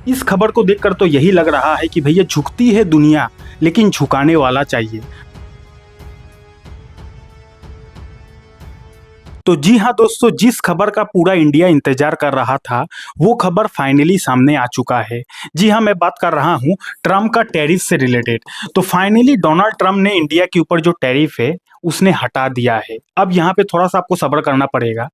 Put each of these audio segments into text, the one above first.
इस खबर को देखकर तो यही लग रहा है कि भैया झुकती है दुनिया, लेकिन झुकाने वाला चाहिए। तो जी हाँ दोस्तों, जिस खबर का पूरा इंडिया इंतजार कर रहा था वो खबर फाइनली सामने आ चुका है। जी हाँ, मैं बात कर रहा हूँ ट्रम्प का टैरिफ से रिलेटेड। तो फाइनली डोनाल्ड ट्रम्प ने इंडिया के ऊपर जो टैरिफ है उसने हटा दिया है। अब यहाँ पे थोड़ा सा आपको सब्र करना पड़ेगा।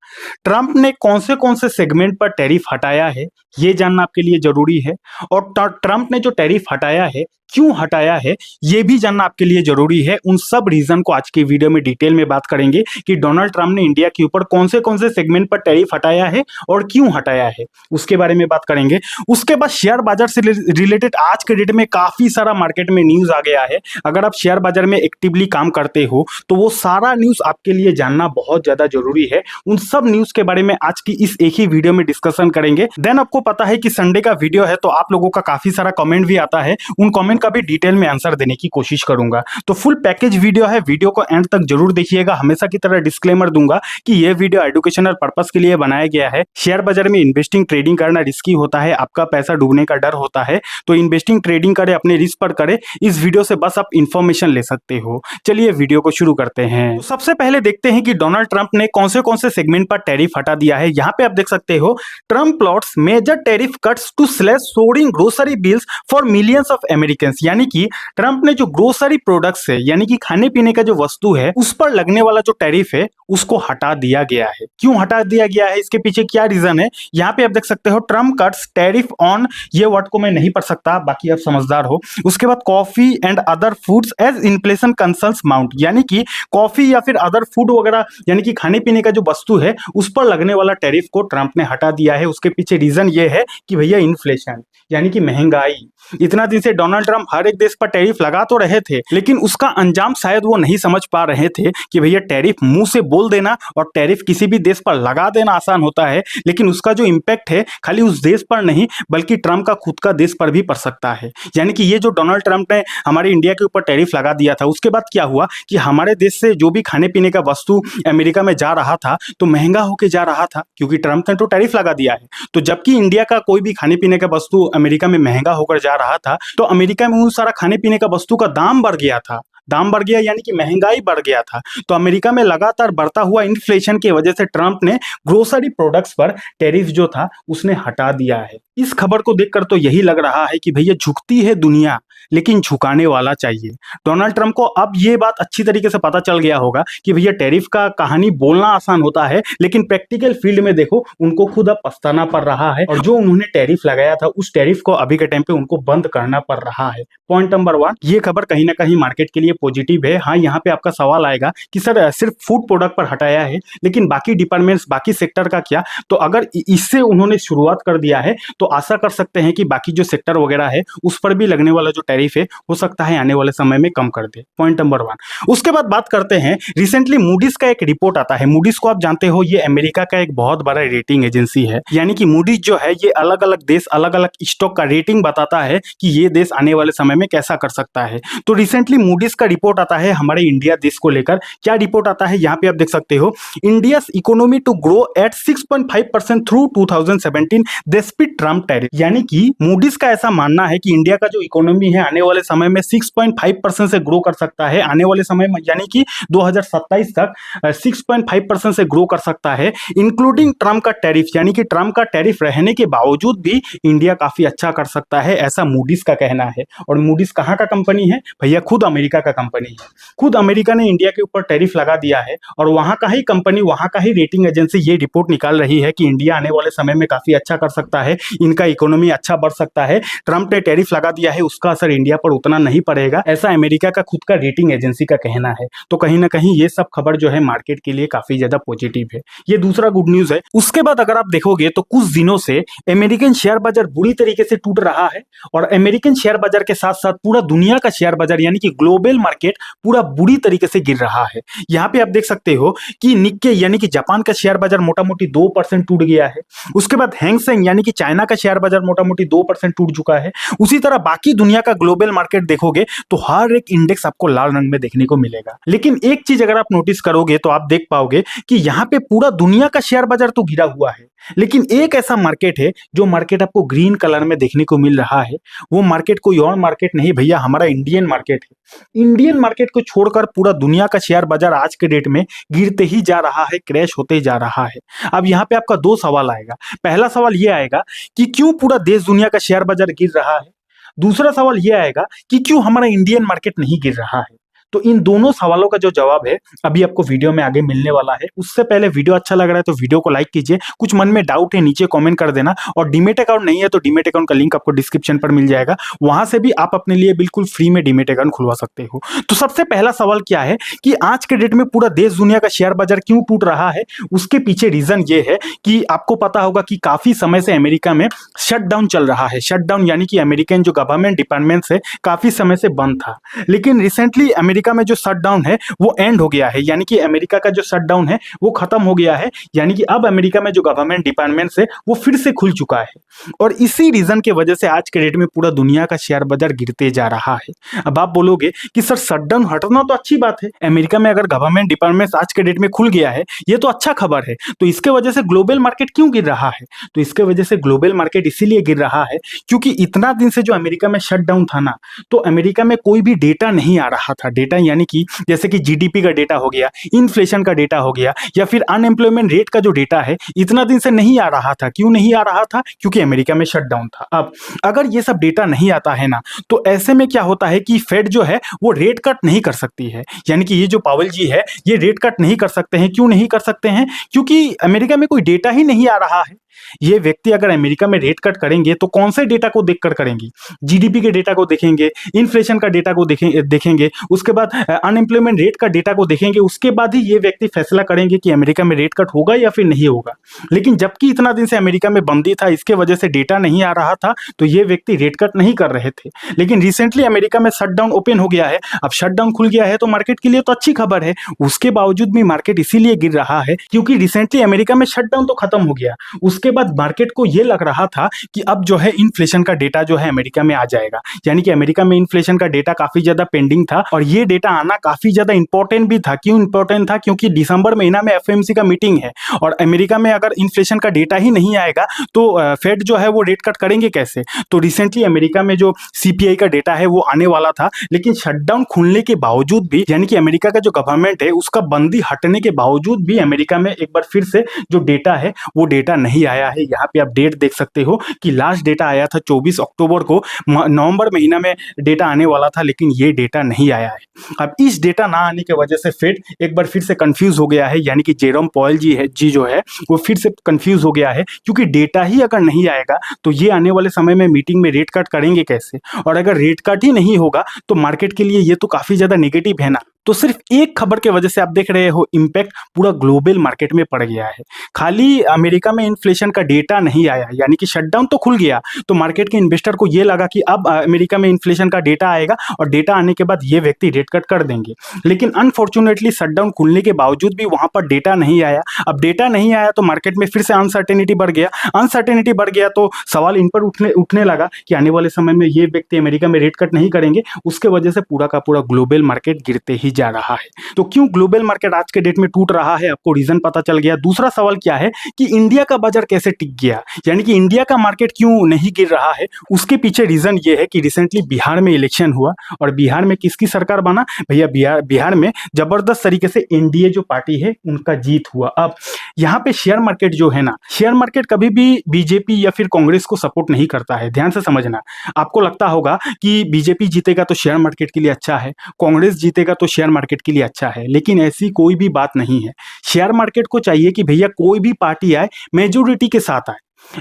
ट्रम्प ने कौन से सेगमेंट पर टैरिफ हटाया है ये जानना आपके लिए जरूरी है, और ट्रम्प ने जो टैरिफ हटाया है क्यों हटाया है ये भी जानना आपके लिए जरूरी है। उन सब रीजन को आज की वीडियो में डिटेल में बात करेंगे कि डोनाल्ड ट्रम्प ने इंडिया के ऊपर कौन से सेगमेंट पर टैरिफ हटाया है और क्यों हटाया है, उसके बारे में बात करेंगे। उसके बाद शेयर बाजार से रिलेटेड आज के डेट में काफी सारा मार्केट में न्यूज आ गया है। अगर आप शेयर बाजार में एक्टिवली काम करते हो तो वो सारा न्यूज आपके लिए जानना बहुत ज्यादा जरूरी है। उन सब न्यूज के बारे में आज की इस एक ही वीडियो में डिस्कशन करेंगे। देन आपको पता है कि संडे का वीडियो है तो आप लोगों का काफी सारा कमेंट भी आता है, उन कमेंट का भी डिटेल में आंसर देने की कोशिश करूंगा। तो फुल पैकेज वीडियो है, वीडियो को एंड तक जरूर देखिएगा। हमेशा की तरह डिस्क्लेमर दूंगा कि यह वीडियो एजुकेशनल पर्पस के लिए बनाया गया है। शेयर बाजार में इन्वेस्टिंग ट्रेडिंग करना रिस्की होता है, आपका पैसा डूबने का डर होता है, तो इन्वेस्टिंग ट्रेडिंग करे अपने रिस्क पर करे। इस वीडियो से बस आप इंफॉर्मेशन ले सकते हो। चलिए वीडियो को शुरू करते हैं। तो सबसे पहले देखते हैं कि डोनाल्ड ट्रंप ने कौन से सेगमेंट पर टैरिफ हटा दिया है। यहाँ पे आप देख सकते हो, Trump plots major tariff cuts to slash soaring grocery bills for millions of Americans. यानी कि ट्रंप ने जो ग्रोसरी प्रोडक्ट्स है यानी कि खाने पीने का जो वस्तु है उस पर लगने वाला जो टैरिफ है उसको हटा दिया गया है। क्यों हटा दिया गया है, इसके पीछे क्या रीजन है, यहाँ पे आप देख सकते हो। ट्रंप कट्स टैरिफ ऑन, ये वर्ड को मैं नहीं पढ़ सकता, बाकी आप समझदार हो। उसके बाद coffee and other foods as inflation concerns mount, यानी कि कॉफी या फिर अदर फूड वगैरह यानी कि खाने पीने का जो वस्तु है उस पर लगने वाला टैरिफ को ट्रंप ने हटा दिया है। उसके पीछे रीजन ये है कि भैया इन्फ्लेशन यानी कि महंगाई। इतना दिन से डोनाल्ड ट्रंप हर एक देश पर टैरिफ लगा तो रहे थे, लेकिन उसका अंजाम शायद वो नहीं समझ पा रहे थे कि भैया टैरिफ मुंह से बोल देना और टैरिफ किसी भी देश पर लगा देना आसान होता है, लेकिन उसका जो इंपैक्ट है खाली उस देश पर नहीं बल्कि ट्रंप का खुद का देश पर भी पड़ सकता है। यानी कि ये जो डोनाल्ड ट्रंप ने हमारे इंडिया के ऊपर टैरिफ लगा दिया था, उसके बाद क्या हुआ कि हमारे देश से जो भी खाने पीने का वस्तु अमेरिका में जा रहा था तो महंगा होके जा रहा था, क्योंकि ट्रंप ने तो टैरिफ लगा दिया है। तो जबकि इंडिया का कोई भी खाने पीने का वस्तु अमेरिका में महंगा होकर जा रहा था, तो अमेरिका में उन सारा खाने पीने का वस्तु का दाम बढ़ गया था। दाम बढ़ गया यानी कि महंगाई बढ़ गया था। तो अमेरिका में लगातार बढ़ता हुआ इन्फ्लेशन की वजह से ट्रंप ने ग्रोसरी प्रोडक्ट्स पर टैरिफ जो था उसने हटा दिया है। इस खबर को देखकर तो यही लग रहा है कि भैया झुकती है दुनिया, लेकिन झुकाने वाला चाहिए। डोनाल्ड ट्रंप को अब ये बात अच्छी तरीके से पता चल गया होगा कि भैया टैरिफ का कहानी बोलना आसान होता है, लेकिन प्रैक्टिकल फील्ड में देखो उनको खुद अब पछताना पड़ रहा है, और जो उन्होंने टैरिफ लगाया था उस टैरिफ को अभी के टाइम पे उनको बंद करना पड़ रहा है। पॉइंट नंबर 1, ये खबर कहीं ना कहीं मार्केट के लिए पॉजिटिव है। हाँ, यहाँ पे आपका सवाल आएगा कि सर सिर्फ फूड प्रोडक्ट पर हटाया है, लेकिन बाकी डिपार्टमेंट्स बाकी सेक्टर का क्या? तो अगर इससे उन्होंने शुरुआत कर दिया है तो आशा कर सकते हैं कि बाकी जो सेक्टर वगैरह है उस पर भी लगने वाला जो टैरिफ है हो सकता है आने वाले समय में कम कर दे। Point number 1। उसके बाद बात करते हैं, रिसेंटली मूडीज का एक रिपोर्ट आता है। मूडीज को आप जानते हो, ये अमेरिका का एक बहुत बड़ा रेटिंग एजेंसी है। यानी कि मूडीज जो है ये अलग अलग देश अलग अलग स्टॉक का रेटिंग बताता है कि ये देश आने वाले समय में कैसा कर सकता है। तो रिसेंटली मूडीज का रिपोर्ट आता है हमारे इंडिया देश को लेकर। क्या रिपोर्ट आता है यहाँ पे आप देख सकते हो, India's economy to grow at 6.5% through 2017 despite Trump tariff. यानी कि मूडीज का ऐसा मानना है कि इंडिया का जो इकोनॉमी है आने वाले समय में 6.5% से ग्रो कर सकता है। आने वाले समय में यानी कि 2027 तक 6.5% से ग्रो कर सकता है, इंक्लूडिंग ट्रम्प का टैरिफ। यानी कि ट्रम्प का टैरिफ रहने के बावजूद भी इंडिया काफी अच्छा कर सकता है, ऐसा मूडीज का कहना है। और मूडीज कहाँ का कंपनी है भैया? खुद अमेरिका का कंपनी है। खुद अमेरिका ने इंडिया के ऊपर टैरिफ लगा दिया है और वहां का ही कंपनी, वहां का ही रेटिंग एजेंसी ये रिपोर्ट निकाल रही है कि इंडिया आने वाले समय में काफी अच्छा कर सकता है, इनका इकोनॉमी अच्छा बढ़ सकता है। ट्रंप ने टैरिफ लगा दिया है, उसका असर इंडिया पर उतना नहीं पड़ेगा, ऐसा अमेरिका का खुद का रेटिंग एजेंसी का कहना है। तो कहीं ना कहीं ये सब खबर जो है मार्केट के लिए काफी ज्यादा पॉजिटिव है। ये दूसरा गुड न्यूज है। उसके बाद अगर आप देखोगे तो कुछ दिनों से अमेरिकन शेयर बाजार बुरी तरीके से टूट रहा है, और अमेरिकन शेयर बाजार के साथ साथ पूरा दुनिया का शेयर बाजार यानी कि ग्लोबल मार्केट पूरा बुरी तरीके से गिर रहा है। यहाँ पे आप देख सकते हो कि निक्के यानी कि जापान का शेयर बाजार मोटा मोटी 2% टूट गया है। उसके बाद हैंगसेंग यानी कि चाइना का शेयर बाजार मोटा मोटी 2% टूट चुका है। उसी तरह बाकी दुनिया का ग्लोबल मार्केट देखोगे तो हर एक इंडेक्स आपको लाल रंग में देखने को मिलेगा। लेकिन एक चीज अगर आप नोटिस करोगे तो आप देख पाओगे कि यहाँ पे पूरा दुनिया का शेयर बाजार तो गिरा हुआ है, लेकिन एक ऐसा मार्केट है जो मार्केट आपको ग्रीन कलर में देखने को मिल रहा है। वो मार्केट कोई और मार्केट नहीं भैया, हमारा इंडियन मार्केट है। इंडियन मार्केट को छोड़कर पूरा दुनिया का शेयर बाजार आज के डेट में गिरते ही जा रहा है, क्रैश होते जा रहा है। अब यहाँ पे आपका दो सवाल आएगा। पहला सवाल ये आएगा कि क्यों पूरा देश दुनिया का शेयर बाजार गिर रहा है। दूसरा सवाल ये आएगा कि क्यों हमारा इंडियन मार्केट नहीं गिर रहा है। तो इन दोनों सवालों का जो जवाब है अभी आपको वीडियो में आगे मिलने वाला है। उससे पहले वीडियो अच्छा लग रहा है तो वीडियो को लाइक कीजिए, कुछ मन में डाउट है नीचे कमेंट कर देना, और डीमेट अकाउंट नहीं है तो डीमेट अकाउंट का लिंक आपको डिस्क्रिप्शन पर मिल जाएगा, वहां से भी आप अपने लिए बिल्कुल फ्री में डीमेट अकाउंट खुलवा सकते हो। तो सबसे पहला सवाल क्या है कि आज के डेट में पूरा देश दुनिया का शेयर बाजार क्यों टूट रहा है। उसके पीछे रीजन ये है कि आपको पता होगा कि काफी समय से अमेरिका में शटडाउन चल रहा है। शटडाउन यानी कि अमेरिकन जो गवर्नमेंट डिपार्टमेंट से काफी समय से बंद था, लेकिन रिसेंटली अमेरिका में जो शटडाउन है वो एंड हो गया है, यानी कि अमेरिका का जो शटडाउन है वो खत्म हो गया है। यानी कि अब अमेरिका में जो गवर्नमेंट डिपार्टमेंट है वो फिर से खुल चुका है, और इसी रीजन के वजह से आज के डेट में पूरा दुनिया का शेयर बाजार गिरते जा रहा है। अब आप बोलोगे कि सर शटडाउन हटना तो अच्छी बात है, अमेरिका में अगर गवर्नमेंट डिपार्टमेंट आज के डेट में खुल गया है ये तो अच्छा खबर है, तो इसके वजह से ग्लोबल मार्केट क्यों गिर रहा है। तो इसके वजह से ग्लोबल मार्केट इसीलिए गिर रहा है क्योंकि इतना दिन से जो अमेरिका में शटडाउन था ना, तो अमेरिका में कोई भी डेटा नहीं आ रहा था। डेटा यानी कि जैसे कि जीडीपी का डेटा हो गया, इन्फ्लेशन का डेटा हो गया, या फिर अनएम्प्लॉयमेंट रेट का जो डेटा है इतना दिन से नहीं आ रहा था। क्यों नहीं आ रहा था? क्योंकि अमेरिका में शटडाउन था। अब अगर ये सब डेटा नहीं आता है ना, तो ऐसे में क्या होता है कि फेड जो है वो रेट कट नहीं कर सकती है, यानी कि ये जो पावेल जी है ये रेट कट नहीं कर सकते हैं। क्यों नहीं कर सकते हैं? क्योंकि अमेरिका में कोई डेटा ही नहीं आ रहा है। ये व्यक्ति अगर अमेरिका में रेट कट करेंगे तो कौन से डेटा को देखकर करेंगे? जीडीपी के डेटा को देखेंगे, इन्फ्लेशन का डेटा को देखेंगे, उसके बाद अनएम्प्लॉयमेंट रेट का डेटा को देखेंगे, उसके बाद ही ये व्यक्ति फैसला करेंगे कि अमेरिका में रेट कट होगा या फिर नहीं होगा। लेकिन जबकि इतना दिन से अमेरिका में बंदी था, इसके वजह से डेटा नहीं आ रहा था, तो ये व्यक्ति रेट कट नहीं कर रहे थे। लेकिन रिसेंटली अमेरिका में शटडाउन ओपन हो गया है, अब शटडाउन खुल गया है तो मार्केट के लिए तो अच्छी खबर है। उसके बावजूद भी मार्केट इसीलिए गिर रहा है क्योंकि रिसेंटली अमेरिका में शटडाउन तो खत्म हो गया, उसके बाद मार्केट को यह लग रहा था कि अब जो है इन्फ्लेशन का डेटा जो है अमेरिका में आ जाएगा। यानी कि अमेरिका में इन्फ्लेशन का डेटा काफी ज्यादा पेंडिंग था, और ये डेटा आना काफी ज्यादा इंपॉर्टेंट भी था। क्यों इंपॉर्टेंट था? क्योंकि दिसंबर महीना में एफओएमसी का मीटिंग है, और अमेरिका में अगर इन्फ्लेशन का डेटा ही नहीं आएगा तो फेड जो है वो रेट कट करेंगे कैसे। तो रिसेंटली अमेरिका में जो सीपीआई का डेटा है वो आने वाला था, लेकिन शटडाउन खुलने के बावजूद भी, यानी कि अमेरिका का जो गवर्नमेंट है उसका बंदी हटने के बावजूद भी अमेरिका में एक बार फिर से जो डेटा है वो डेटा नहीं आया है। यहाँ पे आप डेट देख सकते हो कि लास्ट डेटा आया था 24 अक्टूबर को, नवंबर महीना में डेटा आने वाला था, लेकिन ये डेटा नहीं आया है। अब इस डेटा ना आने की वजह से फेड एक बार फिर से कंफ्यूज हो गया है, यानी कि जेरोम पॉवेल जी जो है वो फिर से कंफ्यूज हो गया है, क्योंकि डेटा ही अगर नहीं आएगा तो ये आने वाले समय में मीटिंग में रेट कट करेंगे कैसे। और अगर रेट कट ही नहीं होगा तो मार्केट के लिए ये तो काफी ज्यादा नेगेटिव है ना। तो सिर्फ एक खबर के वजह से आप देख रहे हो इंपैक्ट पूरा ग्लोबल मार्केट में पड़ गया है। खाली अमेरिका में इन्फ्लेशन का डेटा नहीं आया, यानी कि शटडाउन तो खुल गया, तो मार्केट के इन्वेस्टर को ये लगा कि अब अमेरिका में इन्फ्लेशन का डेटा आएगा और डेटा आने के बाद ये व्यक्ति रेट कट कर देंगे। लेकिन अनफॉर्चुनेटली शटडाउन खुलने के बावजूद भी वहां पर डेटा नहीं आया। अब डेटा नहीं आया तो मार्केट में फिर से अनसर्टेनिटी बढ़ गया। अनसर्टेनिटी बढ़ गया तो सवाल इन पर उठने लगा कि आने वाले समय में ये व्यक्ति अमेरिका में रेट कट नहीं करेंगे। उसके वजह से पूरा का पूरा ग्लोबल मार्केट गिरते ही जा रहा है। तो क्यों ग्लोबल मार्केट आज के डेट में टूट रहा है, आपको रीजन पता चल गया। दूसरा सवाल क्या है कि इंडिया का बाजार कैसे टिक गया, यानी कि इंडिया का मार्केट क्यों नहीं गिर रहा है। उसके पीछे रीजन ये है कि रिसेंटली बिहार में इलेक्शन हुआ, और बिहार में किसकी सरकार बना भैया, बिहार में जबरदस्त तरीके से एनडीए जो पार्टी है उनका जीत हुआ। अब यहाँ पे शेयर मार्केट जो है ना, शेयर मार्केट कभी भी बीजेपी या फिर कांग्रेस को सपोर्ट नहीं करता है। ध्यान से समझना। आपको लगता होगा कि बीजेपी जीतेगा तो शेयर मार्केट के लिए अच्छा है, कांग्रेस जीतेगा तो शेयर मार्केट के लिए अच्छा है, लेकिन ऐसी कोई भी बात नहीं है। शेयर मार्केट को चाहिए कि भैया कोई भी पार्टी आए मेजोरिटी के साथ आए।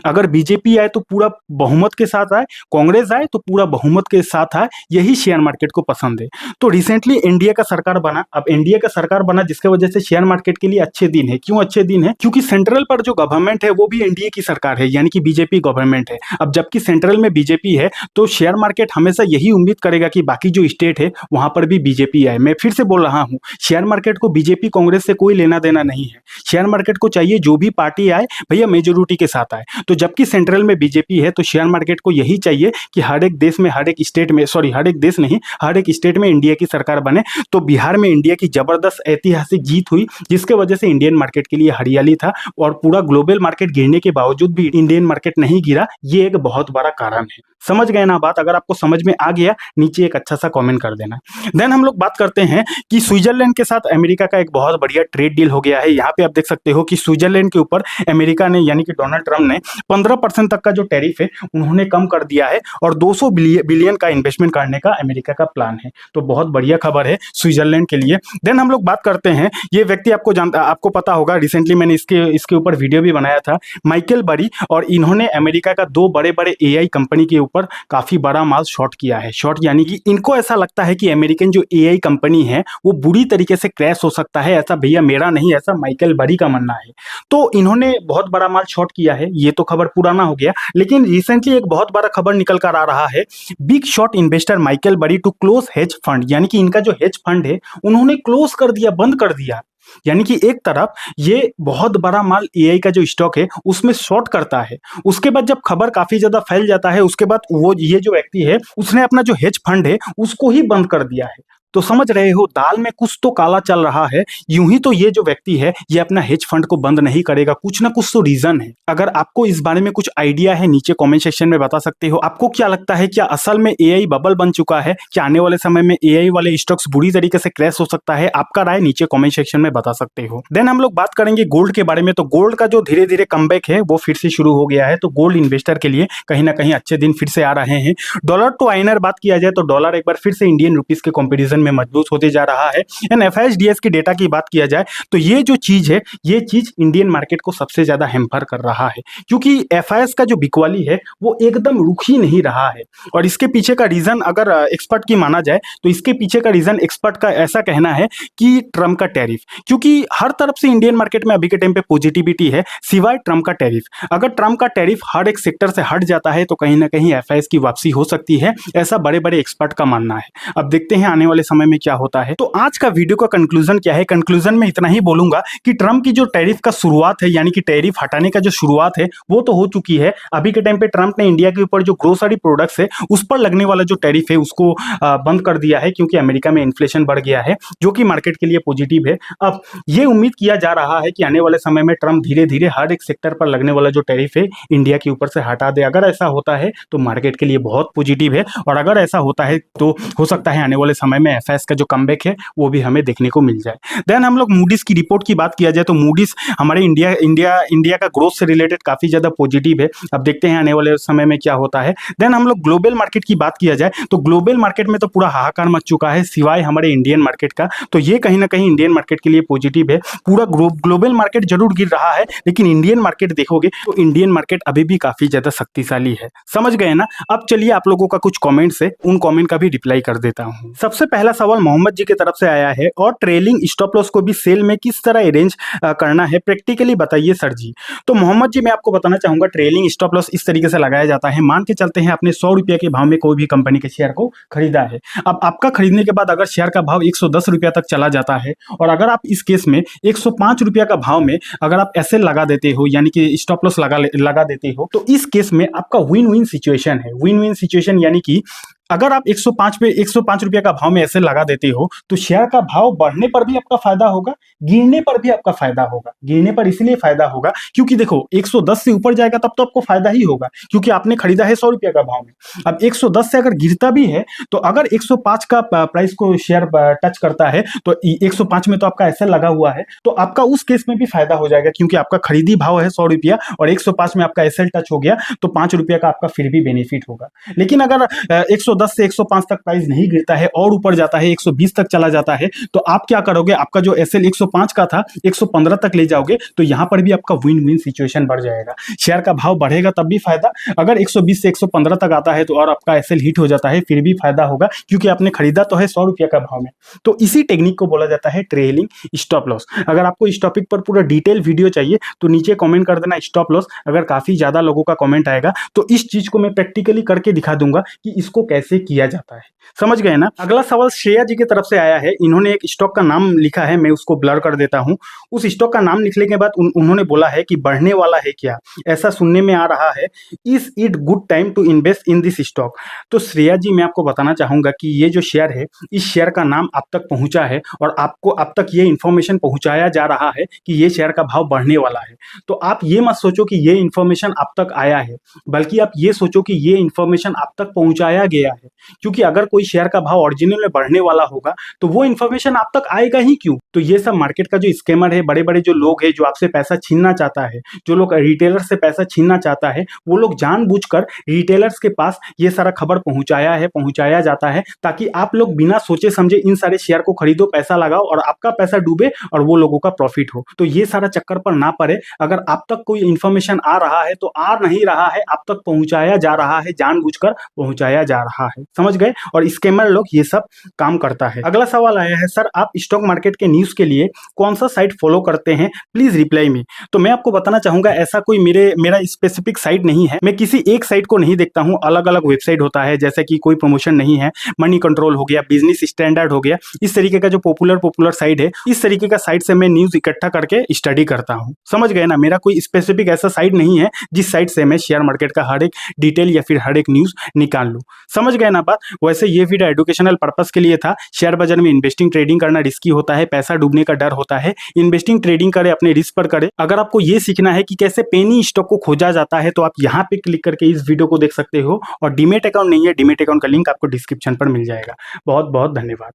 अगर बीजेपी आए तो पूरा बहुमत के साथ आए, कांग्रेस आए तो पूरा बहुमत के साथ आए, यही शेयर मार्केट को पसंद है। तो रिसेंटली इंडिया का सरकार बना। अब इंडिया का सरकार बना जिसके वजह से शेयर मार्केट के लिए अच्छे दिन है। क्यों अच्छे दिन है? क्योंकि सेंट्रल पर जो गवर्नमेंट है वो भी एनडीए की सरकार है, यानी कि बीजेपी गवर्नमेंट है। अब जबकि सेंट्रल में बीजेपी है तो शेयर मार्केट हमेशा यही उम्मीद करेगा कि बाकी जो स्टेट है वहां पर भी बीजेपी आए। मैं फिर से बोल रहा हूं, शेयर मार्केट को बीजेपी कांग्रेस से कोई लेना देना नहीं है। शेयर मार्केट को चाहिए जो भी पार्टी आए भैया मेजोरिटी के साथ आए। तो जबकि सेंट्रल में बीजेपी है, तो शेयर मार्केट को यही चाहिए कि हर एक देश में, हर एक स्टेट में, सॉरी हर एक देश नहीं, हर एक स्टेट में इंडिया की सरकार बने। तो बिहार में इंडिया की जबरदस्त ऐतिहासिक जीत हुई, जिसके वजह से इंडियन मार्केट के लिए हरियाली था और पूरा ग्लोबल मार्केट गिरने के बावजूद भी इंडियन मार्केट नहीं गिरा। ये एक बहुत बड़ा कारण है। समझ गए ना बात? अगर आपको समझ में आ गया, नीचे एक अच्छा सा कमेंट कर देना। देन हम लोग बात करते हैं कि स्विट्जरलैंड के साथ अमेरिका का एक बहुत बढ़िया ट्रेड डील हो गया है। यहाँ पे आप देख सकते हो कि स्विट्जरलैंड के ऊपर अमेरिका ने, यानी कि डोनाल्ड ट्रंप ने 15% तक का जो टैरिफ है उन्होंने कम कर दिया है और 200 बिलियन का इन्वेस्टमेंट करने का अमेरिका का प्लान है। तो बहुत बढ़िया खबर है स्विट्जरलैंड के लिए। देन हम लोग बात करते हैं, ये व्यक्ति आपको पता होगा, रिसेंटली मैंने इसके ऊपर वीडियो भी बनाया था, माइकल बरी, और इन्होंने अमेरिका का 2 बड़े बड़े एआई कंपनी के ऊपर काफी बड़ा माल शॉर्ट किया है। शॉर्ट यानी कि इनको ऐसा लगता है कि अमेरिकन जो एआई कंपनी है वो बुरी तरीके से क्रैश हो सकता है। ऐसा भैया मेरा नहीं, ऐसा माइकल बरी का मानना है। तो इन्होंने बहुत बड़ा माल शॉर्ट किया है। ये तो खबर पुराना हो गया, लेकिन रिसेंटली एक बहुत बड़ा खबर निकल कर आ रहा है, बिग शॉट इन्वेस्टर माइकल बरी टू क्लोज हेज फंड, यानी कि इनका जो हेज फंड है उन्होंने क्लोज कर दिया, बंद कर दिया। यानी कि एक तरफ ये बहुत बड़ा माल एआई का जो स्टॉक है उसमें शॉर्ट करता है, उसके बाद जब खबर काफी ज्यादा फैल जाता है, उसके बाद ये जो व्यक्ति है उसने अपना जो हेज फंड है उसको ही बंद कर दिया है। तो समझ रहे हो, दाल में कुछ तो काला चल रहा है। यूं ही तो ये जो व्यक्ति है ये अपना हेज फंड को बंद नहीं करेगा, कुछ ना कुछ तो रीजन है। अगर आपको इस बारे में कुछ आइडिया है, नीचे कमेंट सेक्शन में बता सकते हो। आपको क्या लगता है, क्या असल में एआई बबल बन चुका है? क्या आने वाले समय में एआई वाले स्टॉक्स बुरी तरीके से क्रैश हो सकता है? आपका राय नीचे कमेंट सेक्शन में बता सकते हो। देन हम लोग बात करेंगे गोल्ड के बारे में। तो गोल्ड का जो धीरे धीरे कमबैक है वो फिर से शुरू हो गया है। तो गोल्ड इन्वेस्टर के लिए कहीं ना कहीं अच्छे दिन फिर से आ रहे हैं। डॉलर टू आईएनआर बात किया जाए तो डॉलर एक बार फिर से इंडियन रुपीस के कंपैरिजन में मजबूत होते जा रहा है। एंड एफआईएसडीएस की डेटा की बात किया जाए तो ये जो चीज है, ये चीज इंडियन मार्केट को सबसे ज्यादा हैम्पर कर रहा है, क्योंकि एफआईएस का जो बिकवाली है वो एकदम रुक ही नहीं रहा है। और इसके पीछे का रीजन अगर एक्सपर्ट की माना जाए तो इसके पीछे का रीजन एक्सपर्ट का ऐसा कहना है कि ट्रम्प का टैरिफ, क्योंकि हर तरफ से इंडियन मार्केट में अभी के टाइम पे पॉजिटिविटी है सिवाय ट्रम्प का टैरिफ। अगर ट्रम्प का टैरिफ हर एक सेक्टर से हट जाता है तो कहीं ना कहीं एफआईएस की वापसी हो सकती है, ऐसा बड़े बड़े एक्सपर्ट का मानना है। अब देखते हैं आने वाले समय में क्या होता है। तो आज का वीडियो का कंक्लूजन क्या है? कंक्लूजन में इतना ही बोलूंगा कि ट्रम्प की जो टैरिफ का शुरुआत है, यानी कि टैरिफ हटाने का जो शुरुआत है वो तो हो चुकी है। अभी के टाइम पे ट्रम्प ने इंडिया के ऊपर जो ग्रोसरी प्रोडक्ट्स है उस पर लगने वाला जो टैरिफ है उसको बंद कर दिया है, क्योंकि अमेरिका में इन्फ्लेशन बढ़ गया है, जो कि मार्केट के लिए पॉजिटिव है। अब ये उम्मीद किया जा रहा है कि आने वाले समय में ट्रम्प धीरे धीरे हर एक सेक्टर पर लगने वाला जो टैरिफ है इंडिया के ऊपर से हटा दे। अगर ऐसा होता है तो मार्केट के लिए बहुत पॉजिटिव है, और अगर ऐसा होता है तो हो सकता है आने वाले समय में एफआईएस का जो कमबैक है वो भी हमें देखने को मिल जाए। देन हम लोग मूडीज की रिपोर्ट की बात किया जाए तो मूडीज हमारे इंडिया का ग्रोथ से रिलेटेड काफी ज्यादा पॉजिटिव है। अब देखते हैं आने वाले समय में क्या होता है। देन हम लोग ग्लोबल मार्केट की बात किया जाए तो ग्लोबल मार्केट में तो पूरा हाहाकार मच चुका है सिवाय हमारे इंडियन मार्केट का। तो ये कहीं ना कहीं इंडियन मार्केट के लिए पॉजिटिव है। पूरा ग्लोबल मार्केट जरूर गिर रहा है, लेकिन इंडियन मार्केट देखोगे तो इंडियन मार्केट अभी भी काफी ज्यादा शक्तिशाली है। समझ गए ना? अब चलिए आप लोगों का कुछ कमेंट्स है, उन कमेंट का भी रिप्लाई कर देता हूँ। सबसे पहला सवाल मोहम्मद जी की तरफ से आया है, और ट्रेलिंग स्टॉप लॉस को भी सेल में किस तरह अरेंज करना है, प्रैक्टिकली बताइए सर जी। तो मोहम्मद जी मैं आपको बताना चाहूंगा, ट्रेलिंग स्टॉप लॉस इस तरीके से लगाया जाता है। मान के चलते हैं आपने 100 रुपये के भाव में कोई भी कंपनी के शेयर को खरीदा है। अब आपका खरीदने के बाद अगर शेयर का भाव 110 रुपया तक चला जाता है, और अगर आप इस केस में 105 रुपया का भाव में अगर आप एसएल लगा देते हो, यानी कि स्टॉप लॉस लगा देते हो, तो इस केस में आपका विन विन सिचुएशन है। विन विन सिचुएशन यानी कि अगर आप 105 रुपया का भाव में ऐसे लगा देते हो तो शेयर का भाव बढ़ने पर भी आपका फायदा होगा, गिरने पर भी आपका फायदा होगा। गिरने पर इसलिए फायदा होगा क्योंकि देखो 110 से ऊपर जाएगा तब तो आपको फायदा ही होगा, क्योंकि आपने खरीदा है 100 रुपया का भाव में। अब 110 से अगर गिरता भी है तो अगर 105 का प्राइस को शेयर टच करता है तो 105 में तो आपका ऐसे लगा हुआ है, तो आपका उस केस में भी फायदा हो जाएगा, क्योंकि आपका खरीदी भाव है 100 रुपया और 105 में आपका एसएल टच हो गया तो 5 रुपया का आपका फिर भी बेनिफिट होगा। लेकिन अगर 110 से 105 तक प्राइस नहीं गिरता है और ऊपर जाता है 120 तक चला जाता है, तो आप क्या करोगे? आपका जो एसएल 105 का था 115 तक ले जाओगे, तो यहां पर भी आपका विन विन सिचुएशन बढ़ जाएगा। शेयर का भाव बढ़ेगा तब भी फायदा, अगर 120 से 115 तक आता है तो और आपका एसएल हिट हो जाता है फिर भी फायदा होगा, क्योंकि आपने खरीदा तो है 100 रुपया का भाव में। तो इसी टेक्निक को बोला जाता है ट्रेलिंग स्टॉप लॉस। अगर आपको इस टॉपिक पर पूरा डिटेल वीडियो चाहिए तो नीचे कमेंट कर देना स्टॉप लॉस। अगर काफी ज्यादा लोगों का कमेंट आएगा तो इस चीज को मैं प्रैक्टिकली करके दिखा दूंगा कि इसको कैसे कैसे किया जाता है। समझ गए ना। अगला सवाल श्रेया जी की तरफ से आया है। इन्होंने एक स्टॉक का नाम लिखा है, मैं उसको ब्लर कर देता हूँ। उस स्टॉक का नाम लिखने के बाद उन्होंने बोला है कि बढ़ने वाला है क्या, ऐसा सुनने में आ रहा है। Is it good time to invest in this stock. तो श्रेया जी, मैं आपको बताना चाहूंगा कि ये जो शेयर है, इस शेयर का नाम आप तक पहुंचा है और आपको अब तक ये इन्फॉर्मेशन पहुंचाया जा रहा है कि ये शेयर का भाव बढ़ने वाला है। तो आप ये मत सोचो कि ये इन्फॉर्मेशन आप तक आया है, बल्कि आप ये सोचो कि ये इन्फॉर्मेशन आप तक पहुंचाया गया है। क्योंकि अगर कोई शेयर का भाव ओरिजिनल में बढ़ने वाला होगा तो वो इन्फॉर्मेशन आप तक आएगा ही क्यों। तो ये सब मार्केट का जो स्कैमर है, बड़े बड़े जो लोग हैं जो आपसे पैसा छीनना चाहता है, जो लोग रिटेलर से पैसा छीनना चाहता है, वो लोग जानबूझकर रिटेलर्स के पास ये सारा खबर पहुंचाया जाता है, ताकि आप लोग बिना सोचे समझे इन सारे शेयर को खरीदो, पैसा लगाओ और आपका पैसा डूबे और वो लोगों का प्रॉफिट हो। तो ये सारा चक्कर पर ना पड़े। अगर आप तक कोई इन्फॉर्मेशन आ रहा है तो आ नहीं रहा है, आप तक पहुंचाया जा रहा है, जानबूझकर पहुंचाया जा रहा है। समझ गए। और स्कैमर लोग ये सब काम करता है। अगला सवाल आया है, सर आप स्टॉक मार्केट के न्यूज के लिए कौन सा साइट फॉलो करते हैं, प्लीज रिप्लाई मी। तो मैं आपको बताना चाहूंगा, ऐसा कोई मेरा स्पेसिफिक साइट नहीं है। मैं किसी एक साइट को नहीं देखता हूं, अलग अलग वेबसाइट होता है। जैसे कि कोई प्रमोशन नहीं है, मनी कंट्रोल हो गया, बिजनेस स्टैंडर्ड हो गया, इस तरीके का जो पॉपुलर साइट है, इस तरीके का साइट से मैं न्यूज इकट्ठा करके स्टडी करता हूं। समझ गए ना। मेरा कोई स्पेसिफिक ऐसा साइट नहीं है जिस साइट से मैं शेयर मार्केट का हर एक डिटेल या फिर हर एक न्यूज निकाल लूं। समझ गए ना बात। वैसे ये वीडियो एजुकेशनल पर्पस के लिए था। शेयर बाजार में इन्वेस्टिंग ट्रेडिंग करना रिस्की होता है, पैसा डूबने का डर होता है। इन्वेस्टिंग ट्रेडिंग करें, अपने रिस्क पर करें। अगर आपको ये सीखना है कि कैसे पेनी स्टॉक को खोजा जाता है तो आप यहाँ पे क्लिक करके इस वीडियो को देख सकते हो। और डीमेट अकाउंट नहीं है, डीमेट अकाउंट का लिंक आपको डिस्क्रिप्शन पर मिल जाएगा। बहुत बहुत धन्यवाद।